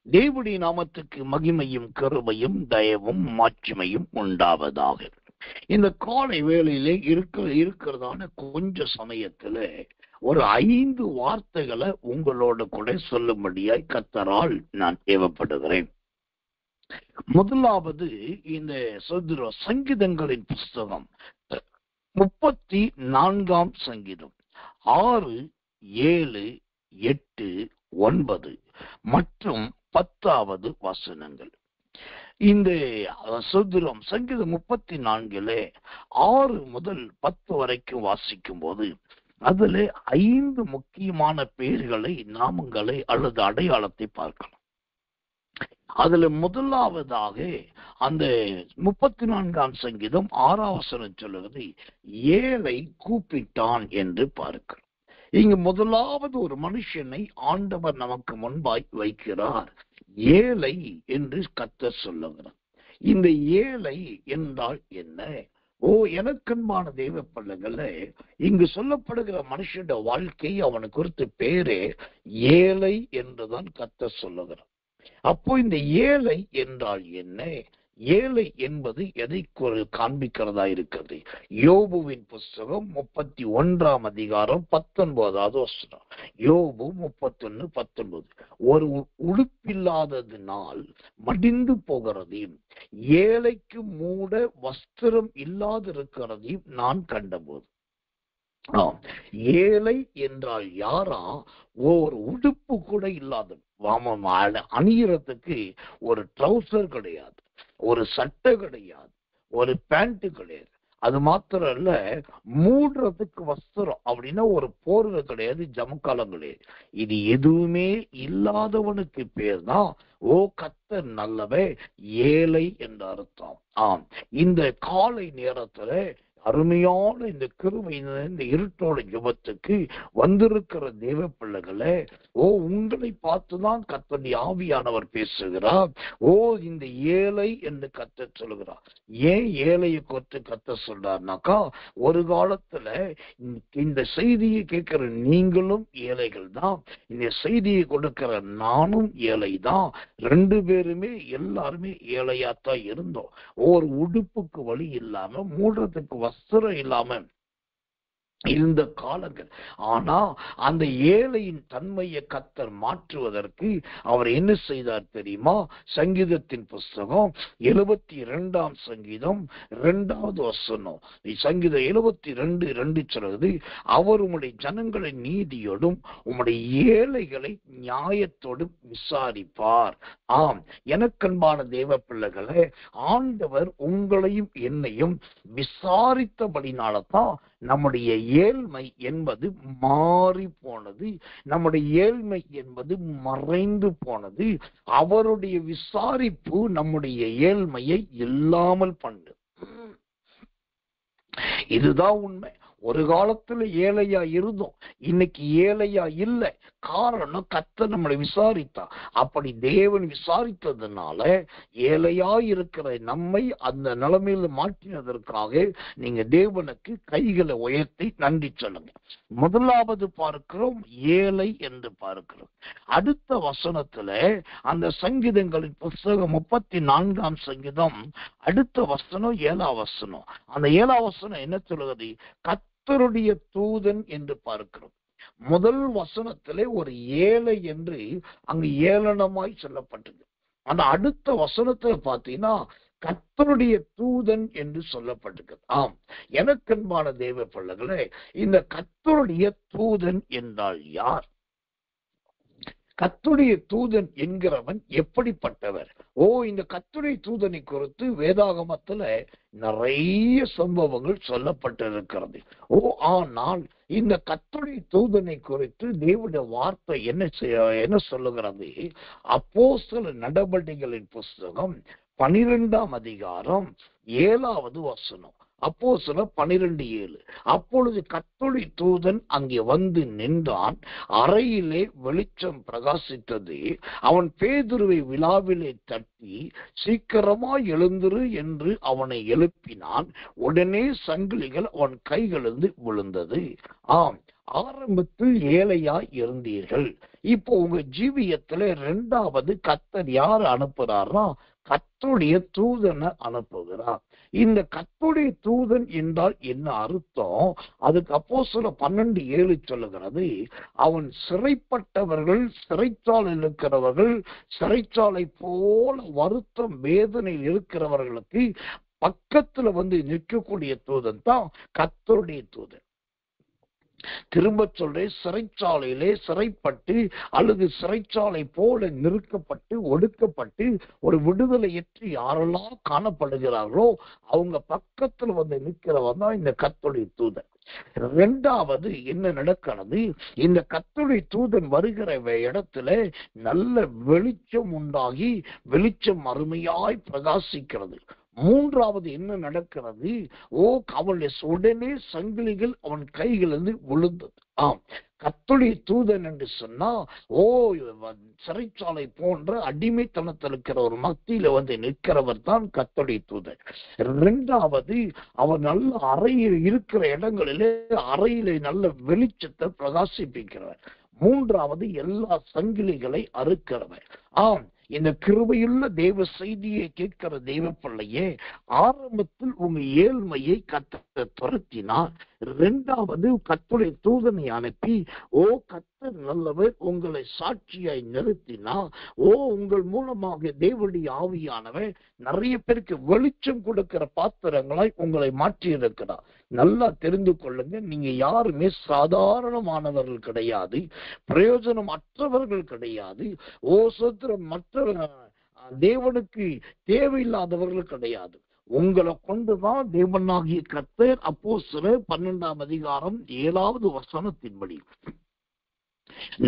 தேவனுடைய நாமத்துக்கு மகிமையும் கருமையும் தயவும் மாட்சிமையும் உண்டாவதாக. இந்த காலை வேளையிலே இருக்கிறதான கொஞ்ச சமயத்துல ஒரு 5 வார்த்தைகளை உங்களோட கூட சொல்லும்படியாய் கர்த்தரால் நான் தேவைப்படுகிறேன். முதலாவது, இந்த சங்கீதங்களின் புஸ்தகம் 34 சங்கீதம் 6, 7, 8, 9 மற்றும் 10வது வசனங்கள். இந்த சங்கீதம் 34 6 முதல் 10 வரைக்கும் வாசிக்கும் போது அதுல 5 முக்கியமான பெயர்களை, நாமங்களை அல்லது அடையாளத்தை பார்க்கலாம். அதுல முதலாவதாக அந்த 34 சங்கீதம் 6வது வசனம் சொல்லுவது, ஏழை கூப்பிட்டான் என்று பார்க்கிறோம். இங்கு முதலாவது ஒரு மனுஷனை ஆண்டவர் நமக்கு முன்பாய் வைக்கிறார். ஏழை என்று கர்த்தர் சொல்லுகிறார். இந்த ஏழை என்றால் என்ன? எனக்கன்பான தெய்வ பிள்ளைகளே, இங்கு சொல்லப்படுகிற மனுஷனுடைய வாழ்க்கை, அவனை குறித்து பேரே ஏழை என்றுதான் கர்த்தர் சொல்லுகிறார். அப்போ இந்த ஏழை என்றால் என்ன? ஏழை என்பது எதை காண்பிக்கிறதா இருக்கிறது? யோபுவின் புஸ்தகம் 31 அதிகாரம் 19வது வசனம். யோபு 31:19. ஒரு உடுப்பில்லாததினால் மடிந்து போகிறதையும் ஏழைக்கு மூட வஸ்திரம் இல்லாதிருக்கிறதையும் நான் கண்டபோது. ஏழை என்றால் யாரா? ஒரு உடுப்பு கூட இல்லாத, அணியறதுக்கு ஒரு ட்ரௌசர் கிடையாது, ஒரு சட்டை கிடையாது, ஒரு பேண்ட் கிடையாது. அது மாத்திரம் இல்ல, மூடுறதுக்கு வஸ்திரம் அப்படின்னா ஒரு போர்வை கிடையாது, ஜமக்காலம் கிடையாது. இது எதுவுமே இல்லாதவனுக்கு பேர் தான் கர்த்தர் நல்லவே ஏழை என்ற அர்த்தம். இந்த காலை நேரத்துல அருமையான இந்த கிருபை, இந்த இருட்டோட ஜெபத்துக்கு வந்திருக்கிற தேவ பிள்ளைகளே, உங்களை பார்த்துதான் கர்த்தருடைய ஆவியானவர் பேசுகிறார். இந்த ஏழை என்று கர்த்தர் சொல்லுகிறார். ஏன் ஏழையை குறித்து கர்த்தர் சொல்றாருனாக்கா, ஒரு காலத்துல இந்த செய்தியை கேட்கிற நீங்களும் ஏழைகள் தான், இந்த செய்தியை கொடுக்கிற நானும் ஏழை தான். 2 பேருமே எல்லாருமே ஏழையாத்தான் இருந்தோம். ஒரு உடுப்புக்கு வழி இல்லாம, மூடுறதுக்கு வஸ்திரம் இல்லாம இருந்த காலங்கள். ஆனா அந்த ஏழையின் தன்மையை கர்த்தர் மாற்றுவதற்கு அவர் என்ன செய்தார் தெரியுமா? சங்கீதத்தின் புஸ்தகம் 72 சங்கீதம் 2வது வசனம். சங்கீதம் 72:2 சொல்றது, அவர் உம்முடைய ஜனங்களை நீதியோடும் உம்முடைய ஏழைகளை நியாயத்தோடும் விசாரிப்பார். எனக்கன்பான தேவ பிள்ளைகளே, ஆண்டவர் உங்களையும் என்னையும் விசாரித்தபடினால்தான் நம்முடைய ஏழ்மை என்பது மாறி போனது, நம்முடைய ஏழ்மை என்பது மறைந்து போனது. அவருடைய விசாரிப்பு நம்முடைய ஏழ்மையை இல்லாமல் பண்ணு. இதுதான் உண்மை. ஒரு காலத்துல ஏழையா இருந்தோம், இன்னைக்கு ஏழையா இல்லை. காரணம், கர்த்தர் நம்மளை விசாரித்தா. அப்படி தேவன் விசாரித்ததுனால ஏழையா இருக்கிற நம்மை அந்த நிலைமையில மாற்றினதற்காக நீங்க தேவனுக்கு கைகளை உயர்த்தி நன்றி சொல்லுங்க. முதலாவது பார்க்கிறோம் ஏழை என்று பார்க்கிறோம். அடுத்த வசனத்துல அந்த சங்கீதங்களின் புஸ்தகம் 34 சங்கீதம் அடுத்த வசனம் 7வது வசனம். அந்த 7வது வசனம் என்ன சொல்லுகிறது? கர்த்தருடைய தூதன் என்று பார்க்கிறோம். முதல் வசனத்திலே ஒரு ஏழை என்று அங்கு ஏளனமாய் சொல்லப்பட்டது. ஆனா அடுத்த வசனத்துல பாத்தீங்கன்னா கர்த்தருடைய தூதன் என்று சொல்லப்பட்டிருக்கு. எனக்கன்பான தேவ பிள்ளைகளே, இந்த கர்த்தருடைய தூதன் என்றால் யார்? கர்த்தருடைய தூதன் என்கிறவன் எப்படிப்பட்டவர்? இந்த கர்த்தருடைய தூதனை குறித்து வேதாகமத்துல நிறைய சம்பவங்கள் சொல்லப்பட்டிருக்கிறது. ஆனால் இந்த கர்த்தருடைய தூதனை குறித்து தேவனுடைய வார்த்தை என்ன சொல்லுகிறது? அப்போஸ்தலர் நடபடிகளின் புஸ்தகம் 12 அதிகாரம் 7வது வசனம். அப்போஸ்தலர் 12:7. அப்பொழுது கர்த்தருடைய தூதன் அங்கே வந்து நின்றான், அறையிலே வெளிச்சம் பிரகாசித்தது. அவன் பேதுருவை விழாவிலே தட்டி, சீக்கிரமாய் எழுந்திரு என்று அவனை எழுப்பினான். உடனே சங்கிலிகள் அவன் கைகளிலிருந்து விழுந்தது. ஆரம்பத்தில் ஏழையாய் இருந்தீர்கள். இப்போ உங்க ஜீவியத்துல இரண்டாவது கர்த்தர் யார் அனுப்புறார்னா கர்த்தருடைய தூதனை அனுப்புகிறார். இந்த கர்த்தருடைய தூதன் என்றால் என்ன அர்த்தம்? அதுக்கு அப்போஸ்தலர் 12:7 சொல்லுகிறது, அவன் சிறைப்பட்டவர்கள், சிறைச்சாலையில் இருக்கிறவர்கள், சிறைச்சாலை போல வருத்தம் வேதனையில் இருக்கிறவர்களுக்கு பக்கத்துல வந்து நிற்கக்கூடிய தூதன் தான் கர்த்தருடைய தூதன். திரும்ப சொல்றேன், சிறைச்சாலையிலே சிறைப்பட்டு அல்லது சிறைச்சாலை போல நிறுக்கப்பட்டு ஒடுக்கப்பட்டு ஒரு விடுதலையற்று யாரெல்லாம் காணப்படுகிறார்களோ அவங்க பக்கத்துல வந்து நிற்கிறவன் தான் இந்த கர்த்தருடைய தூதன். இரண்டாவது என்ன நடக்கிறது? இந்த கர்த்தருடைய தூதன் வருகிற இடத்துல நல்ல வெளிச்சம் உண்டாகி வெளிச்சம் அருமையாய் பிரகாசிக்கிறது. மூன்றாவது என்ன நடக்கிறது? அவனுடைய உடனே சங்கிலிகள் அவன் கைகளிலிருந்து விழுந்தது. கர்த்தருடைய தூதன் என்று சொன்னா சிறைச்சாலை போன்ற அடிமைத்தனத்தில் இருக்கிற ஒரு மத்தியில வந்து நிற்கிறவர் தான் கர்த்தருடைய தூதன். இரண்டாவது, அவர் நல்ல அறையில் இருக்கிற இடங்களிலே அறையிலே நல்ல வெளிச்சத்தை பிரகாசிப்பிக்கிறவர். மூன்றாவது, எல்லா சங்கிலிகளை அறுக்கிறவர். இந்த கிருபையுள்ள தேவ செய்தியை கேட்கிற தேவ பிள்ளையே, ஆரம்பத்தில் உங்க ஏழ்மையை கர்த்தர் துரத்தினார். இரண்டாவது, கர்த்தருடைய தூதனை அனுப்பி கர்த்தர் நல்லவர் உங்களை சாட்சியாய் நிறுத்தினார். உங்கள் மூலமாக தேவனுடைய ஆவியானவர் நிறைய பேருக்கு வெளிச்சம் கொடுக்கிற பாத்திரங்களாய் உங்களை மாற்றி இருக்கிறார். நல்லா தெரிந்து கொள்ளுங்க, நீங்க யாருமே சாதாரணமானவர்கள் கிடையாது, பிரயோஜனம் அற்றவர்கள் கிடையாது, சோத்திரம் மற்ற தேவனுக்கு தேவையில்லாதவர்கள் கிடையாது. உங்களை கொண்டுதான் தேவனாகிய கர்த்தர் அப்போஸ்தலர் 12:7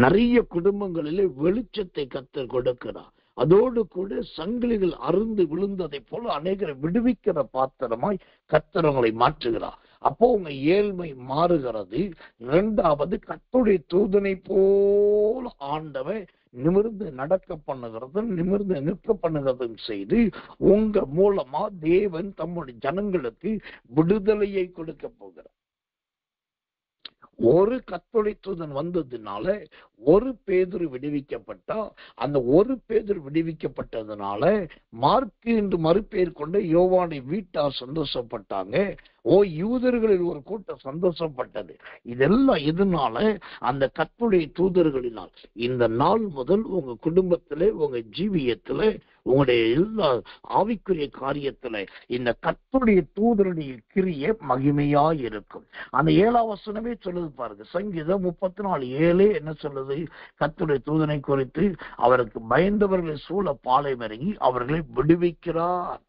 நிறைய குடும்பங்களிலே வெளிச்சத்தை கர்த்தர் கொடுக்கிறார். அதோடு கூட சங்கிலிகள் அருந்து விழுந்ததை போல அநேகரை விடுவிக்கிற பாத்திரமாய் கர்த்தர் உங்களை மாற்றுகிறார். அப்போ உங்க ஏழ்மை மாறுகிறது. இரண்டாவது, கர்த்தருடைய தூதனை போல ஆண்டவர் நிமிர்ந்து நடக்க பண்ணுகிறது, நிமிர்ந்து நிற்க பண்ணுகிறதும் செய்து உங்க மூலமா தேவன் தம்முடைய ஜனங்களுக்கு விடுதலையை கொடுக்க போகிறார். ஒரு கர்த்தருடைய தூதன் வந்ததுனால ஒரு பேதுரு விடுவிக்கப்பட்டா, அந்த ஒரு பேதுரு விடுவிக்கப்பட்டதுனால மார்க்கு என்று மறுபெயர் கொண்ட யோவானை வீட்டார் சந்தோஷப்பட்டாங்க. யூதர்களில் ஒரு கூட்டம் சந்தோஷப்பட்டது. இதெல்லாம் எதனால? அந்த கர்த்தருடைய தூதர்களினால். இந்த நாள் முதல் உங்க குடும்பத்திலே, உங்க ஜீவியத்துல, உங்களுடைய எல்லா ஆவிக்குரிய காரியத்துல இந்த கர்த்தருடைய தூதருடைய கிரியை மகிமையா இருக்கும். அந்த 7ஆம் வசனமே சொல்லுது பாருங்க. சங்கீதம் 34:7 என்ன சொல்லுது? கர்த்தருடைய தூதனை குறித்து, அவருக்கு பயந்தவர்களை சூழ பாளையம் இறங்கி அவர்களை விடுவிக்கிறார்.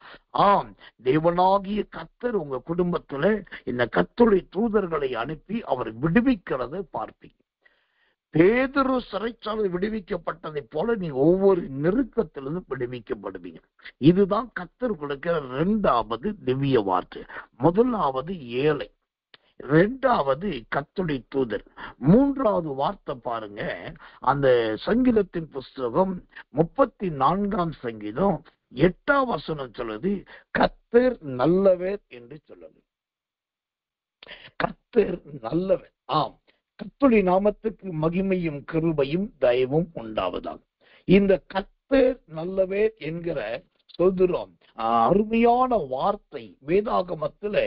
தேவனாகிய கர்த்தர் உங்க குடும்பத்துல இந்த கர்த்தருடைய தூதர்களை அனுப்பி அவர் விடுவிக்கிறதை பார்ப்பீங்க. பேதுரு சிறைச்சாலை விடுவிக்கப்பட்டதை போல நீ ஒவ்வொரு நெருக்கத்திலிருந்து விடுவிக்கப்படுவீங்க. இதுதான் கர்த்தர் கொடுக்கிற இரண்டாவது திவ்ய வார்த்தை. முதலாவது ஏழை, இரண்டாவது கர்த்தருடைய தூதர். மூன்றாவது வார்த்தை பாருங்க, அந்த சங்கீதத்தின் புஸ்தகம் 34ஆம் சங்கீதம் 8ஆம் வசனம் சொல்லுது, கர்த்தர் நல்லவர் என்று சொல்லுது. கர்த்தர் நல்லவர். கர்த்தருடைய நாமத்துக்கு மகிமையும் கிருபையும் தயவும் உண்டாவதாக. இந்த கர்த்தர் நல்லவர் என்கிற சொல்கிறோம் அருமையான வார்த்தை வேதாகமத்துல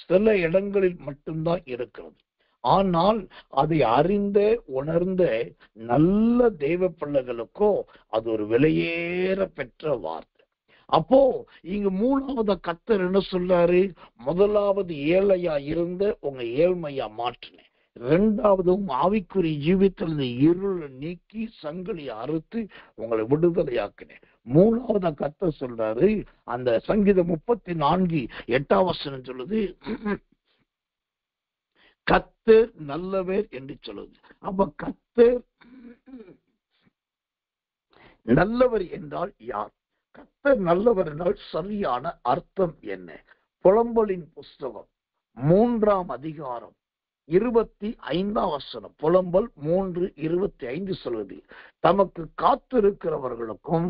சில இடங்களில் மட்டும்தான் இருக்கிறது. ஆனால் அதை அறிந்த உணர்ந்த நல்ல தேவ பிள்ளைகளுக்கோ அது ஒரு விலையேற பெற்ற வார்த்தை. அப்போ இங்க மூணாவது கர்த்தர் என்ன சொல்றாரு? முதலாவது ஏழையா இருந்த உங்க ஏழ்மையா மாற்றினேன். இரண்டாவது ஆவிக்குரிய ஜீவித்தில் இருளை நீக்கி சங்கிலி அறுத்து உங்களை விடுதலையாக்கினேன். மூணாவது கர்த்தர் சொல்றாரு, அந்த சங்கீதம் 34:8 வசனம் சொல்லுது, கர்த்தர் நல்லவர் என்று சொல்லுது. அப்ப கர்த்தர் நல்லவர் என்றால் யார்? கர்த்தர் நல்லவர் என்றால் சரியான அர்த்தம் என்ன? புலம்பலின் புஸ்தகம் 3ஆம் அதிகாரம் 25ஆம் வசனம், புலம்பல் 3:25 சொல்லுது, தமக்கு காத்திருக்கிறவர்களுக்கும்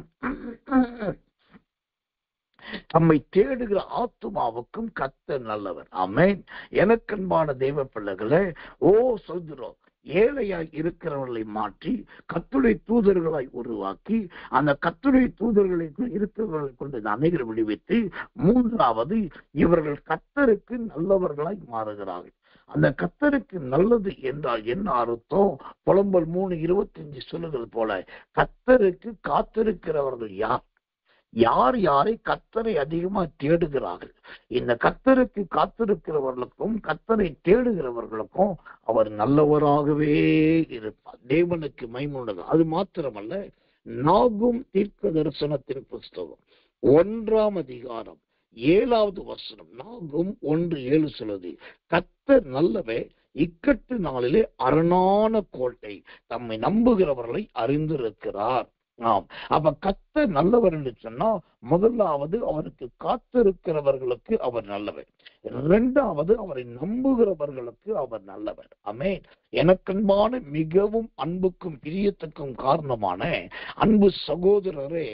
தம்மை தேடுகிற ஆத்துமாவுக்கும் கர்த்தர் நல்லவர். ஆமென். எனக்கன்பான தேவ பிள்ளைகளே, சொல்கிறோம், ஏழையாய் இருக்கிறவர்களை மாற்றி கர்த்தருடைய தூதர்களாய் உருவாக்கி அந்த கர்த்தருடைய தூதர்களை இருக்கிறவர்களை கொண்டு அநேகரை விடுவித்து, மூன்றாவது இவர்கள் கர்த்தருக்கு நல்லவர்களாய் மாறுகிறார்கள். அந்த கர்த்தருக்கு நல்லது என்றால் என்ன அர்த்தம்? புலம்பல் 3:25 சொல்லுகிறது போல, கர்த்தருக்கு காத்திருக்கிறவர்கள் யார்? யார் யாரை கர்த்தரை அதிகமா தேடுகிறார்கள்? இந்த கர்த்தருக்கு காத்திருக்கிறவர்களுக்கும் கர்த்தரை தேடுகிறவர்களுக்கும் அவர் நல்லவராகவே இருப்பார். தேவனுக்கு மகிமை உண்டாகும். அது மாத்திரமல்ல, நாகும் தீர்க்க தரிசனத்தின் புஸ்தகம் 1ஆம் அதிகாரம் 7வது வசனம், நாகும் 1:7 சொல்லுது, கர்த்தர் நல்லவே, இக்கட்டு நாளிலே அரணான கோட்டை, தம்மை நம்புகிறவர்களை அறிந்திருக்கிறார். அப்ப கர்த்தர் நல்லவர் என்று சொன்னா, முதலாவது அவருக்கு காத்திருக்கிறவர்களுக்கு அவர் நல்லவர், இரண்டாவது அவரை நம்புகிறவர்களுக்கு அவர் நல்லவர். ஆமென். எனக்கன்பான மிகவும் அன்புக்கும் பிரியத்துக்கும் காரணமான அன்பு சகோதரரே,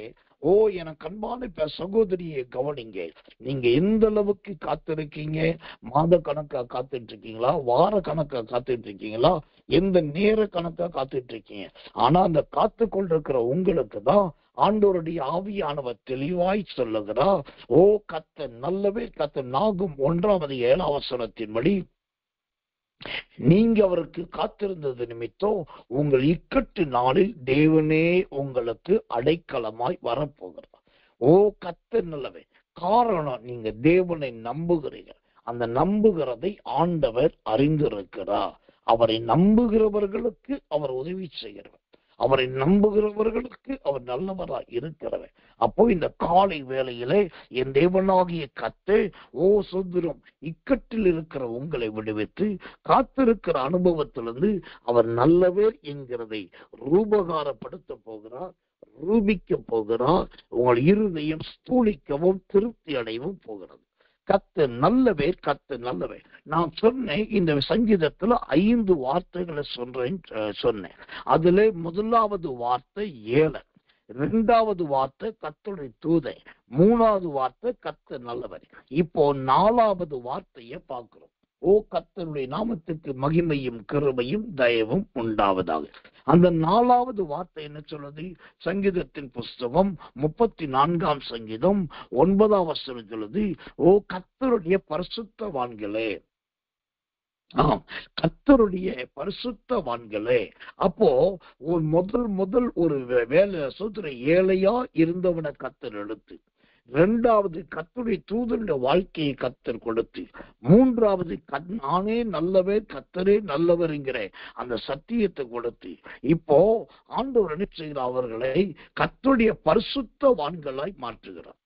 எனக்கு அன்பான சகோதரியை கவனிங்க. நீங்க எந்த அளவுக்கு காத்திருக்கீங்க? மாத கணக்கா காத்துட்டு இருக்கீங்களா? வார கணக்கா காத்துட்டு இருக்கீங்களா? எந்த நேர கணக்கா காத்துட்டு இருக்கீங்க? ஆனா அந்த காத்து கொண்டிருக்கிற உங்களுக்கு தான் ஆண்டவருடைய ஆவியானவர் தெளிவாய் சொல்லுகிறார், கர்த்தர் நல்லவே. கர்த்தர் நாகும் 1:7 வசனத்தின்படி, நீங்க அவருக்கு காத்திருந்தது நிமித்தம் உங்கள் இக்கட்டு நாளில் தேவனே உங்களுக்கு அடைக்கலமாய் வரப்போகிறார். கர்த்தர் நல்லவே. காரணம், நீங்க தேவனை நம்புகிறீர்கள். அந்த நம்புகிறதை ஆண்டவர் அறிந்திருக்கிறார். அவரை நம்புகிறவர்களுக்கு அவர் உதவி செய்கிறவர். அவரை நம்புகிறவர்களுக்கு அவர் நல்லவராய் இருக்கிறவர். அப்போ இந்த காலை வேளையிலே என் தேவனாகிய கர்த்தர் சுதந்திரம் இக்கட்டில் இருக்கிற உங்களை விடுவித்து காத்திருக்கிற அனுபவத்திலிருந்து அவர் நல்லவர் என்கிறதை ரூபகாரப்படுத்த போகிறார், ரூபிக்க போகிறார். உங்கள் இருதயம் ஸ்தூலிக்கவும் திருப்தி அடையவும் போகிறது. கர்த்தர் நல்லவர், கர்த்தர் நல்லவர். நான் சொன்னேன், இந்த சங்கீதத்துல 5 வார்த்தைகளை சொன்னேன். அதுல முதலாவது வார்த்தை ஏழை, 2வது வார்த்தை கர்த்தருடைய தூதன், 3வது வார்த்தை கர்த்தர் நல்லவர். இப்போ 4வது வார்த்தையை பார்க்கிறோம். கர்த்தருடைய நாமத்துக்கு மகிமையும் கிருபையும் தயவும் உண்டாவதாக. அந்த 4வது வார்த்தை என்ன சொல்லுது? சங்கீதத்தின் புஸ்தகம் 34ஆம் சங்கீதம் 9ஆம் வசனம் சொல்லுது, கர்த்தருடைய பரிசுத்தவான்களே. கர்த்தருடைய பரிசுத்தவான்களே. அப்போ முதல் ஒரு வேலை சோதர ஏழையா இருந்தவனை கர்த்தர் எடுத்து, 2வது கர்த்தருடைய தூதனுடைய வாழ்க்கையை கர்த்தர் கொடுத்து, 3வது நானே நல்லவர் கர்த்தரே நல்லவர் என்கிற அந்த சத்தியத்தை கொடுத்து, இப்போ ஆண்டவர் என்ன செய்கிற அவர்களை கர்த்தருடைய பரிசுத்தவான்களாய் மாற்றுகிறார்.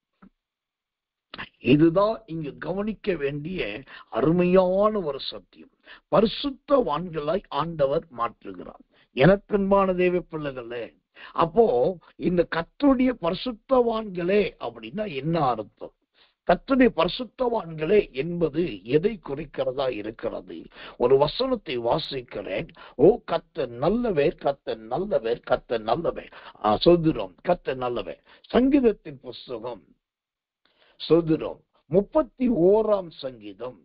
இதுதான் இங்கு கவனிக்க வேண்டிய அருமையான ஒரு சத்தியம். பரிசுத்தவான்களாய் ஆண்டவர் மாற்றுகிறார். எனக்கன்பான தேவ பிள்ளைகளே, அப்போ இந்த கர்த்தருடைய பரிசுத்தவான்களே அப்படின்னா என்ன அர்த்தம்? கர்த்தருடைய பரிசுத்தவான்களே என்பது எதை குறிக்கிறதா இருக்கிறது? ஒரு வசனத்தை வாசிக்கிறேன். கர்த்தர் நல்லவர், கர்த்தர் நல்லவர், கர்த்தர் நல்லவர். சொல்கிறோம், கர்த்தர் நல்லவர். சங்கீதத்தின் புஸ்தகம் சொல்கிறோம் 31ஆம் சங்கீதம்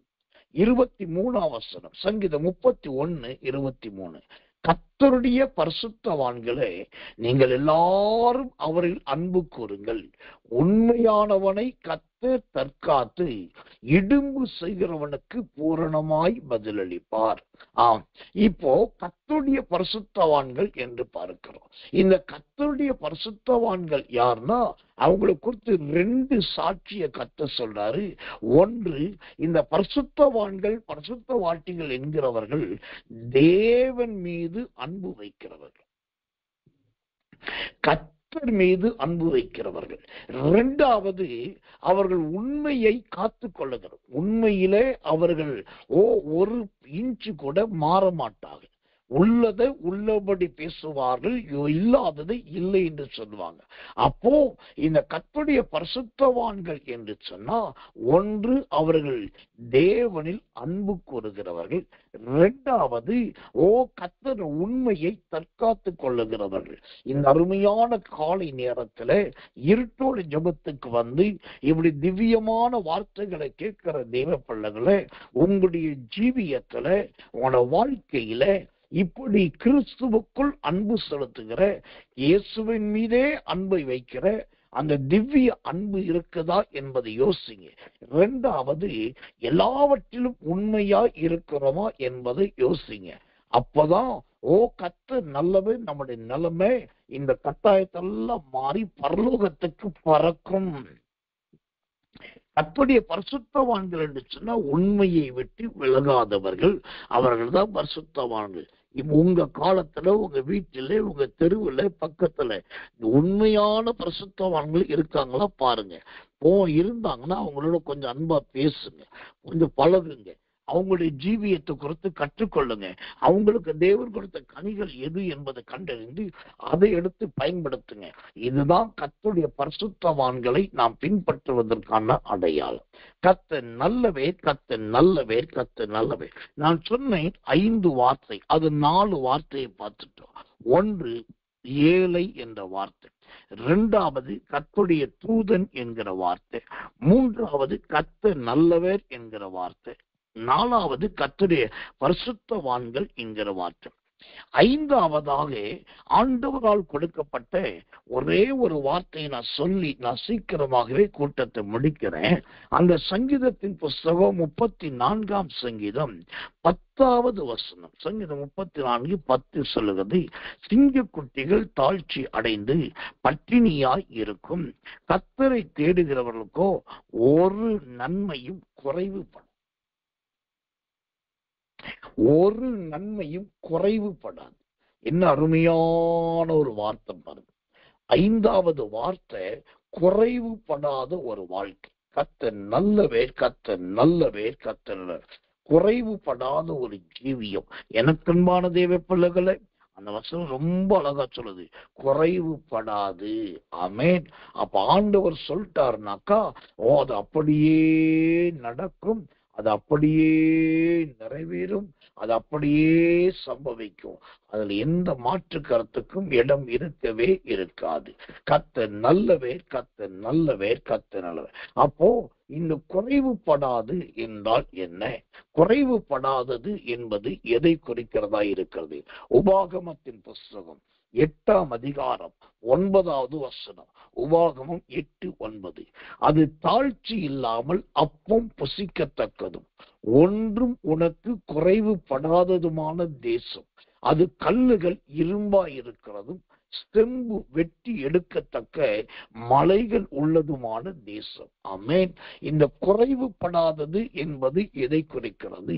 23ஆம் வசனம். சங்கீதம் 31:23, கர்த்தருடைய பரிசுத்தவான்களே, நீங்கள் எல்லாரும் அவரில் அன்பு கூறுங்கள். உண்மையானவனை கர்த்தர் தற்காத்து இடும்பு செய்கிறவனுக்கு பூரணமாய் பதிலளிப்பார். இப்போ கர்த்தருடைய பரிசுத்தவான்கள் என்று பார்க்கிறோம். இந்த கர்த்தருடைய பரிசுத்தவான்கள் யாருன்னா, அவங்களை குறித்து 2 சாட்சிய கர்த்தர் சொல்றாரு. ஒன்று, இந்த பரிசுத்தவான்கள் பரிசுத்தவாட்டிகள் என்கிறவர்கள் தேவன் மீது அன்பு வைக்கிறவர்கள், கர்த்தர் மீது அன்பு வைக்கிறவர்கள். 2வது, அவர்கள் உண்மையை காத்து கொள்ளுகிறார். உண்மையிலே அவர்கள் ஒரு இன்ச்சு கூட மாற மாட்டார்கள். உள்ளதை உள்ளபடி பேசுவார்கள், இல்லாததை இல்லை என்று சொல்லுவாங்க. அப்போ இந்த கர்த்தருடைய பரிசுத்தவான்கள் என்று சொன்னா, ஒன்று அவர்கள் தேவனில் அன்பு கூறுகிறவர்கள், இரண்டாவது கர்த்தர் உண்மையை தற்காத்துக் கொள்ளுகிறவர்கள். இந்த அருமையான காலை நேரத்துல இருட்டோடு ஜெபத்துக்கு வந்து இப்படி திவ்யமான வார்த்தைகளை கேட்கிற தேவ பிள்ளைகளை, உங்களுடைய ஜீவியத்துல, உங்களோட வாழ்க்கையில இப்படி கிறிஸ்துவுக்குள் அன்பு செலுத்துகிற, இயேசுவின் மீதே அன்பை வைக்கிற அந்த திவ்ய அன்பு இருக்குதா என்பதை யோசிங்க. இரண்டாவது, எல்லாவற்றிலும் உண்மையா இருக்கிறோமா என்பதை யோசிங்க. அப்பதான் கர்த்தர் நல்லவர், நம்முடைய நிலைமை இந்த கட்டாயத்தெல்லாம் மாறி பரலோகத்துக்கு பறக்கும். கர்த்தருடைய பரிசுத்தவான்கள் என்று சொன்னா உண்மையை விட்டு விலகாதவர்கள், அவர்கள் தான் பரிசுத்தவான்கள். உங்க காலத்துல, உங்க வீட்டில, உங்க தெருவுல, பக்கத்துல உண்மையான பரிசுத்தவான்கள் இருக்காங்களா பாருங்க. இருந்தாங்கன்னா அவங்களோட கொஞ்சம் அன்பா பேசுங்க, கொஞ்சம் பழகுங்க, அவங்களுடைய ஜீவியத்தை குறித்து கற்றுக்கொள்ளுங்க. அவங்களுக்கு தேவன் கொடுத்த கனிகள் எது என்பதை கண்டறிந்து அதை எடுத்து பயன்படுத்துங்க. இதுதான் கர்த்தருடைய பரிசுத்தவான்களை நாம் பின்பற்றுவதற்கான அடையாளம். கர்த்தர் நல்லவர், கர்த்தர் நல்லவர், கர்த்தர் நல்லவர். நான் சொன்னேன் 5 வார்த்தை, அது 4 வார்த்தையை பார்த்துட்டோம். ஒன்று ஏழை என்ற வார்த்தை, இரண்டாவது கர்த்தருடைய தூதன் என்கிற வார்த்தை, மூன்றாவது கர்த்தர் நல்லவர் என்கிற வார்த்தை, நாலாவது கர்த்தருடைய பரிசுத்தவான்கள் என்கிற வார்த்தை, ஐந்தாவதாக ஆண்டவரால் கொடுக்கப்பட்ட ஒரே ஒரு வார்த்தையை நான் சொல்லி நான் சீக்கிரமாகவே கூட்டத்தை முடிக்கிறேன். அந்த சங்கீதத்தின் புஸ்தகம் 34ஆம் சங்கீதம் 10வது வசனம், சங்கீதம் 34:10 சொல்லுகிறது, சிங்கக்குட்டிகள் தாழ்ச்சி அடைந்து பட்டினியாய் இருக்கும், கர்த்தரை தேடுகிறவர்களுக்கோ ஒரு நன்மையும் குறைவுபடும், ஒரு நன்மையும் குறைவுபடாது. என்ன அருமையான ஒரு வார்த்தை பாருங்க. 5வது வார்த்தை, குறைவுபடாத ஒரு வாழ்க்கை. கர்த்தர் நல்லவர், கர்த்தர் நல்லவர், கர்த்தர் குறைவுபடாத ஒரு ஜீவியம். எனக்கன்பான தேவ பிள்ளைகளை, அந்த வசனம் ரொம்ப அழகா சொல்லுது, குறைவுபடாது. ஆமென். அப்ப ஆண்டவர் சொல்லிட்டாருனாக்கா அது அப்படியே நடக்கும், அது அப்படியே நிறைவேறும், அது அப்படியே சம்பவிக்கும். அதுல எந்த மாற்று கருத்துக்கும் இடம் இருக்கவே இருக்காது. கர்த்தர் நல்லவர், கர்த்தர் நல்லவர், கர்த்தர் நல்லவர். அப்போ இந்த குறைவுபடாது என்றால் என்ன? குறைவுபடாதது என்பது எதை குறிக்கிறதா இருக்கிறது? உபாகமத்தின் புஸ்தகம் 8ஆம் அதிகாரம் 9வது வசனம், உபாகமம் 8:9, அது தாழ்ச்சி இல்லாமல் அப்பம் புசிக்கத்தக்கதும் ஒன்றும் உனக்கு குறைவுபடாததுமான தேசம், அது கல்லுகள் இரும்பாயிருக்கிறதும் செம்பு வெட்டி எடுக்கத்தக்க மலைகள் உள்ளதுமான தேசம். ஆமென். இந்த குறைவுபடாதது என்பது எதை குறிக்கிறது?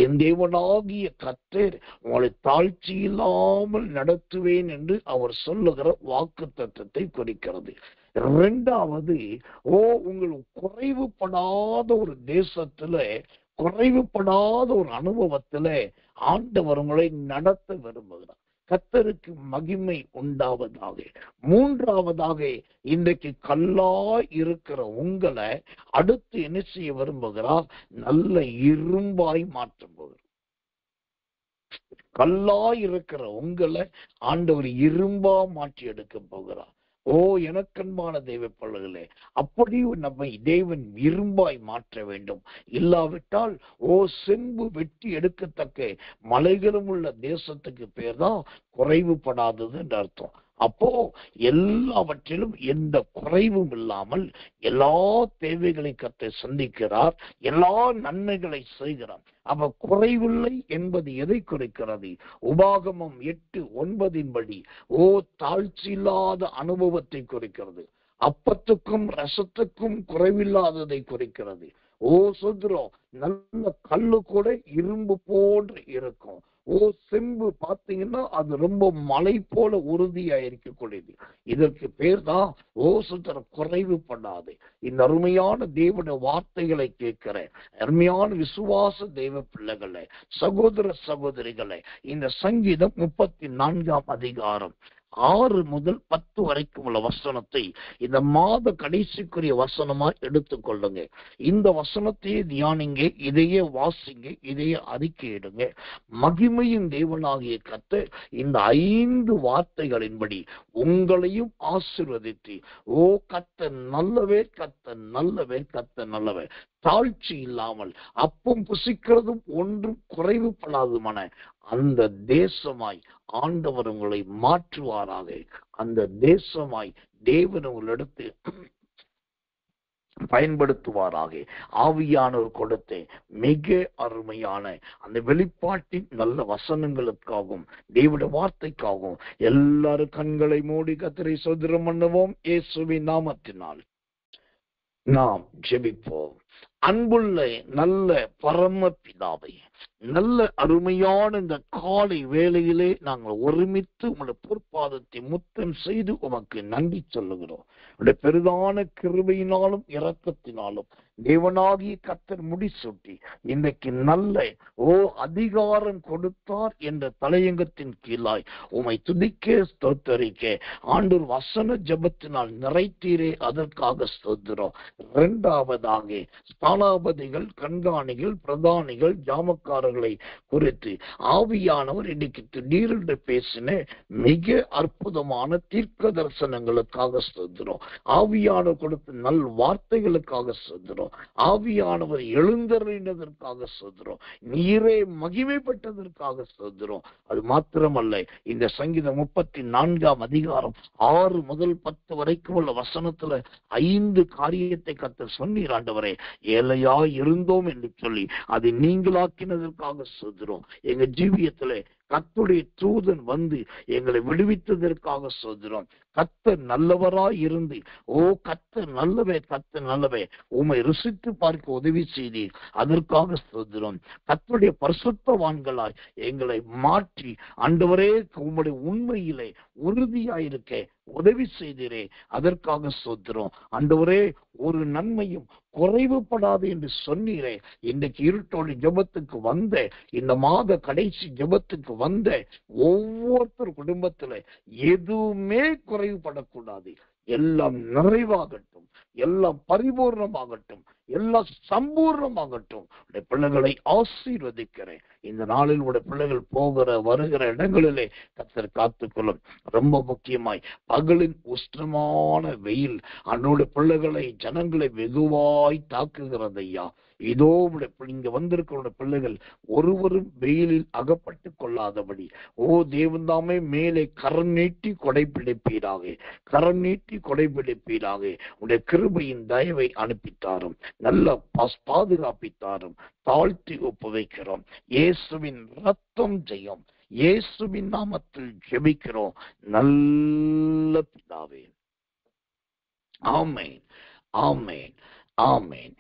என் தேவனாகிய கர்த்தர் உங்களை தாழ்ச்சி இல்லாமல் நடத்துவேன் என்று அவர் சொல்லுகிற வாக்குத்தத்தத்தை குறிக்கிறது. இரண்டாவது, உங்களுக்கு குறைவுபடாத ஒரு தேசத்துல, குறைவுபடாத ஒரு அனுபவத்துல ஆண்டவர் உங்களை நடத்த விரும்புகிறார். கர்த்தருக்கு மகிமை உண்டாவதாக. மூன்றாவதாக, இன்றைக்கு கல்லாய் இருக்கிற உங்களை அடுத்து என்ன செய்ய விரும்புகிறார்? நல்ல இரும்பாய் மாற்ற போகிறார். கல்லாய் இருக்கிற உங்களை ஆண்டவர் இரும்பா மாற்றி எடுக்க போகிறார். எனக்கன்பான தெய்வ பிள்ளைகளே, அப்படி நம்மை தேவன் இரும்பாய் மாற்ற வேண்டும். இல்லாவிட்டால் செம்பு வெட்டி எடுக்கத்தக்க மலைகளும் உள்ள தேசத்துக்கு பேர் தான் குறைவுபடாதது என்று அர்த்தம். அப்போ எல்லாவற்றிலும் எந்த குறைவும் இல்லாமல் எல்லா தேவைகளை கர்த்தர் சந்திக்கிறார், எல்லா நன்மைகளை செய்கிறார். அப்ப குறைவில்லை என்பது எதை குறிக்கிறது? உபாகமம் 8:9 படி தாழ்ச்சி இல்லாத அனுபவத்தை குறிக்கிறது. அப்பத்துக்கும் ரசத்துக்கும் குறைவில்லாததை குறிக்கிறது. சொல்றோம், நல்ல கல்லு கூட இரும்பு போன்று இருக்கும். செம்பு பாத்தீங்கன்னா அது ரொம்ப மலை போல உறுதியா இருக்கக்கூடியது. இதற்கு பேர் தான் சுத்தர குறைவு பண்ணாது. இந்த அருமையான தேவனுடைய வார்த்தைகளை கேட்கிற அருமையான விசுவாச தெய்வ பிள்ளைகளை, சகோதர சகோதரிகளை, இந்த சங்கீதம் 34ஆம் அதிகாரம் 6 முதல் 10 வரைக்கும் உள்ள வசனத்தை இந்த மாத கடைசிக்குரிய வசனமா எடுத்துக்கொள்ளுங்க. இந்த வசனத்தையே தியானிங்க, இதையே வாசிங்க, இதையே அறிக்கையிடுங்க. மகிமையின் தேவனாகிய கர்த்தர் இந்த 5 வார்த்தைகளின்படி உங்களையும் ஆசீர்வதித்து, கர்த்தர் நல்லவே, கர்த்தர் நல்லவே, கர்த்தர் நல்லவே, தாழ்ச்சி இல்லாமல் அப்பம் புசிக்கிறதும் ஒன்றும் குறைவுபடாதுமான அந்த தேசமாய் ஆண்டவர் உங்களை மாற்றுவாராக. அந்த தேசமாய் தேவன் உங்களிடத்து பயன்படுத்துவாராக. ஆவியானவர் கொடுத்த மிக அருமையான அந்த வெளிப்பாட்டின் நல்ல வசனங்களுக்காகவும் தேவனுடைய வார்த்தைக்காகவும் எல்லாரும் கண்களை மூடி கர்த்தரை ஸ்தோத்திரம் பண்ணுவோம். இயேசுவின் நாமத்தினால் நாம் ஜெபிப்போம். அன்புள்ள நல்ல பரம பிதாவே, நல்ல அருமையான இந்த காலை வேளையிலே நாங்கள் ஒருமித்து உங்களுடைய பொற்பாதத்தை முத்தம் செய்து உமக்கு நன்றி சொல்லுகிறோம். உடைய பெரிதான கிருபையினாலும் இரக்கத்தினாலும் தேவனாகிய கர்த்தர் முடிசூட்டி இன்றைக்கு நல்ல அதிகாரம் கொடுத்தார் என்ற தலையங்கத்தின் கீழாய் உமை துதிக்க ஸ்தோத்தரிக்க ஆண்டவர் வசன ஜபத்தினால் நிறைத்தீரே, அதற்காக ஸ்தோத்திரம். இரண்டாவதாக ஸ்தானாபதிகள், கண்காணிகள், பிரதானிகள், ஜாமக்காரர்களை குறித்து ஆவியானவர் இன்னைக்கு திடீரென்று பேசின மிக அற்புதமான தீர்க்க தரிசனங்களுக்காக ஸ்தோத்திரம். ஆவியானவர் கொடுத்த நல் வார்த்தைகளுக்காக ஸ்தோத்திரம். ஆவியானவர் எழுந்தருளினதற்காக ஸ்தோத்திரம். நீரே மகிமைப்பட்டதற்காக ஸ்தோத்திரம். அது மாத்திரமல்ல, இந்த சங்கீதம் 34ஆம் அதிகாரம் 6 முதல் 10 வரைக்கும் உள்ள வசனத்துல 5 காரியத்தை கர்த்தர் சொன்னீர். ஆண்டவரே, ஏழையா இருந்தோம் என்று சொல்லி அதை நீங்களாக்கினதற்காக ஸ்தோத்திரம். எங்க ஜீவியத்திலே கர்த்தருடைய தூதன் வந்து எங்களை விடுவித்ததற்காக ஸ்தோத்திரம். கர்த்தர் நல்லவராய் இருந்து கர்த்தர் நல்லவே, கர்த்தர் நல்லவே, உம்மை ருசித்து பார்க்க உதவி செய்தீர், அதற்காக ஸ்தோத்திரம். கர்த்தருடைய பரிசுத்தவான்களாய் எங்களை மாற்றி ஆண்டவரே உம்முடைய உண்மையிலே உறுதியாயிருக்க உதவி செய்தீரே, அதற்காக ஸ்தோத்திரம். ஆண்டவரே, ஒரு நன்மையும் குறைவுபடாது என்று சொன்னீரே. இன்றைக்கு இருட்டோடு ஜெபத்துக்கு வந்த, இந்த மாத கடைசி ஜெபத்துக்கு வந்த ஒவ்வொருத்தர் குடும்பத்துல எதுவுமே குறைவுபடக்கூடாது. எல்லாம் நிறைவாகட்டும், எல்லாம் பரிபூர்ணமாகட்டும், எல்லாம் சம்பூர்ணமாகட்டும். உடைய பிள்ளைகளை ஆசீர்வதிக்கிறேன். இந்த நாளில் உடைய பிள்ளைகள் போகிற வருகிற இடங்களிலே கர்த்தர் காத்துக்கொள்ளும். ரொம்ப முக்கியமாய் பகலின் உஷ்ணமான வெயில் அன்னோட பிள்ளைகளை, ஜனங்களை வெகுவாய் தாக்குகிறது ஐயா. இதோ இங்க வந்திருக்கிற பிள்ளைகள் ஒருவரும் வெயிலில் அகப்பட்டு கொள்ளாதபடி தேவன்தாமே மேலே கரம் நீட்டி கொடைபிடிப்பீராக, கரம் நீட்டி கொடைபிடிப்பீராக. உடைய கிருபையின் தயவை அனுப்பித்தாரும், நல்ல பாதுகாப்பித்தாரும். தாழ்த்தி ஒப்புவைக்கிறோம். இயேசுவின் ரத்தம் ஜெயம். இயேசுவின் நாமத்தில் ஜெபிக்கிறோம் நல்ல பிதாவே. ஆமென், ஆமென், ஆமென்.